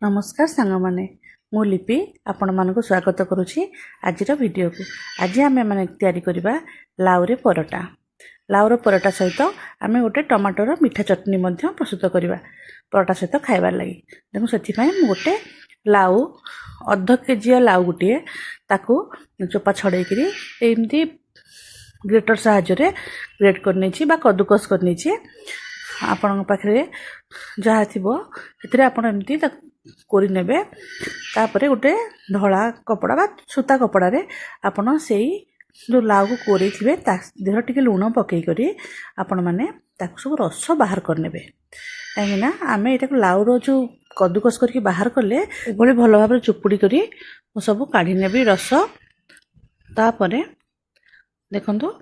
नमस्कार सांग माने मु लिपि आपण मानक स्वागत करुछि आजिर वीडियो को। आज आम मैंने तैयारी करबा लाउरे परोटा। लाउर परोटा सहित आम गोटे टमाटर मीठा चटनी मध्य प्रस्तुत करबा परोटा सहित खाइबार लागि। देखो सेति पय गोटे लाउ अध केजी लाउ गोटे ताकू चोपा छड़े करी एमती ग्रेटर साहाय्य रे ग्रेट करनी छी बा कद्दूकस करनी छी। आपण पाखरे जहाँ थिबो सेतिरे आपण एमती कोरी नेबे। तापरे गोटे धड़ा कपड़ा बा सूता कपड़ा रे आपण सेई जो लाउ को कोरी थिबे ता देह टिके लूण पकई करी आपण माने ताकू सब रस बाहर कर नेबे। काहेना आमे एटा लाउ रो जो कद्दूकस करके बाहर करले एभली भलो भाबरे चुपुड़ी करी सब काढी नेबी रस। तापरे देखंतु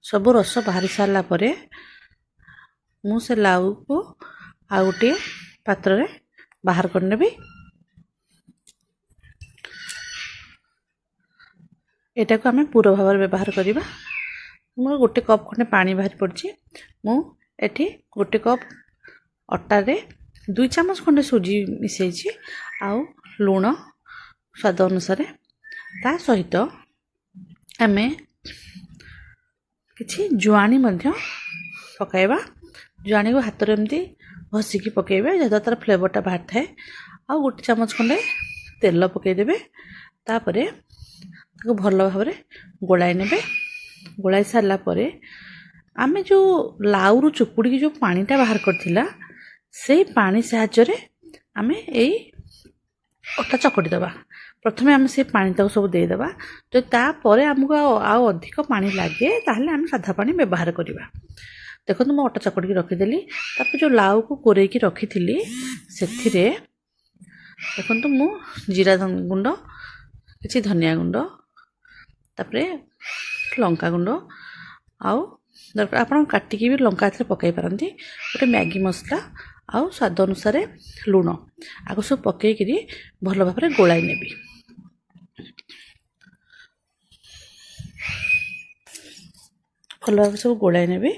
सब रस बाहरी सारला परे मु से लाउ को आ गोटे पात्र रे बाहर कर नेबी। एटा को आमे पूरा भाव व्यवहार करिबा। मोर गोटे कप खने पानी बाहर पड़छि। मु एठी गोटे कप अट्टा रे 2 चम्मच खंडे सूजी मिसेछि आउ लूण स्वाद अनुसार। ता सहित आमे किछि जुआनी मध्य पकाइबा। जुआनी को हाथ रे एमती घसिकी पकेबे जदा तार फ्लेवरटा बाहर थाए। आ गोटे चम्मच खंडे तेल पकई देबे। तापरे ताको भलो भाबरे गोळाई नेबे। गोळाई सारला परे आमे जो लाउ रु चुपुड़ी की जो पानीटा बाहर करथिला सेई पानी साहाय्य रे आमे एई अटा चकटी दबा। प्रथमे आमे से पानी ताको सब दे दबा। तो ता परे हमको आउ अधिक पानी लागे ताहले आमे साधा पानी व्यवहार करिबा। देखो तो मैं अटा चकड़ी की रखीदेली। तापर जो लाउ को कोरे की रखी से देखो तो मु जीरा गुंड किसी धनिया गुंड तापरे लंका गुंड आउ दरकार आप काटिकी भी लंका एथरे पकई पारती। गोटे मैगी मसला आउ स्वाद अनुसार लूण आगो सब पकई करी भल भाव गोलाई नेबी। भल भाव सब गोलाई नेबी।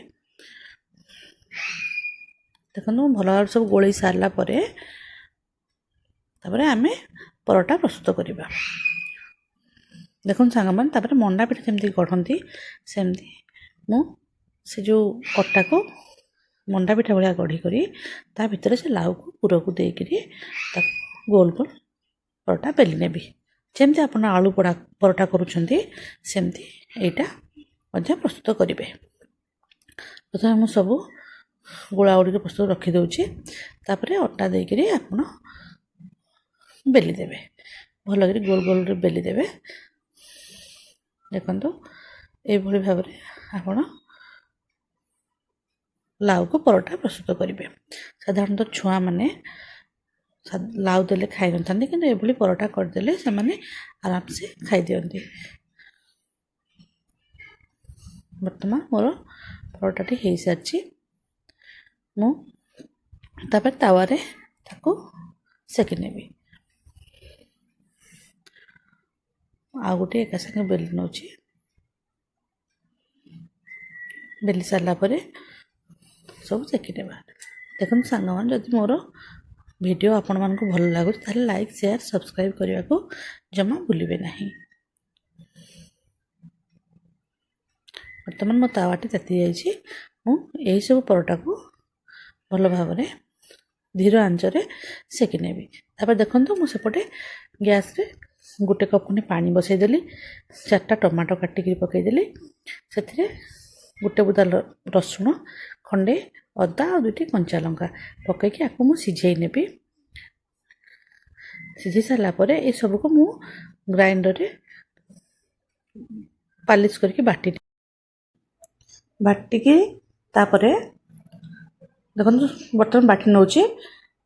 देखो भल भाव सब गोली सारला परे तापरे आमे परोटा प्रस्तुत करिबा। देखो सांग मान तापरे मंडा पिठा जेमती गढ़ंती सेमती मु से जो अट्टा को मंडा पिठा भलिया गढ़ी करी ता भितर से लाउ को पूरा को दे करी ता गोल गोल परोटा बेली नेबी। जेमती आपण आलू पड़ा परोटा करूछंती सेमती एटा मध्य प्रस्तुत करिवे। प्रथमे मु सब गोला गुड़ी प्रस्तुत रखी दउछि। तापरे अट्टा दे करी आपण बेली देबे। भल करी गोल गोल रे बेली देबे। देखंतु ए भली भाबरे आपण लाउ को परोटा प्रस्तुत करिवे। साधारणतः छुआ माने लाउ देले खाइ नथांती किंतु ए भली परोटा कर देले से माने आराम से खाइ दियंती। वर्तमान मोर परोटाटी हेइ सारछि। मु तापर तावा रे ताको सेकी नेबी। आ गोटे एका संगे बेली नउछि। बेली सारला परे सब सेकी नेबा। देखन सांगमान जदि मोर वीडियो आपण मानकु भल लागु ताले लाइक शेयर सब्सक्राइब करिया को जमा भूलिबे नाही। वर्तमान मो तावाटी ताती जाइछि। मु एही सब परोटा को भल भाव रे धीर आंच रे सेकी नेबी। तापर देखंतु मु सेपटे गैस रे गोटे कप खने पानी बसई देली। 4टा टमाटो काटिकी पकई देली। सेथिरे गोटे बुदा रसुण खंडे अदा और 2टी कंचा लंका पकईकी आकु मु सिझेई नेबी। सिझी सारला परे ए सब को मु ग्राइंडर रे पालिश करके बाटी तापरे देखो बर्तमान बाटी नौची।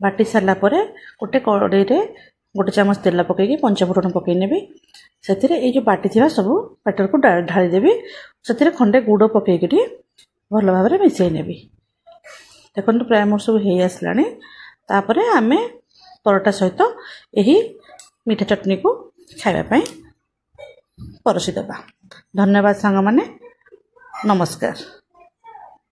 बाटी सारला परे गोटे कड़ाई रे गोटे चम्मच तेल पकईकी पंचफुटन पकई नेबी। सेथिरे ए जो बाटी थिबा सब बैटर को ढाली देबी। सेथिरे खंडे गुड़ पकईकी भल भाव रे मिसई नेबी। देखो प्राय मोर सब हेइ आसलानी। तापरे आमे परोटा सहित एही मीठा चटनी को खाइबा पई परसी देबा। धन्यवाद सांग माने। नमस्कार।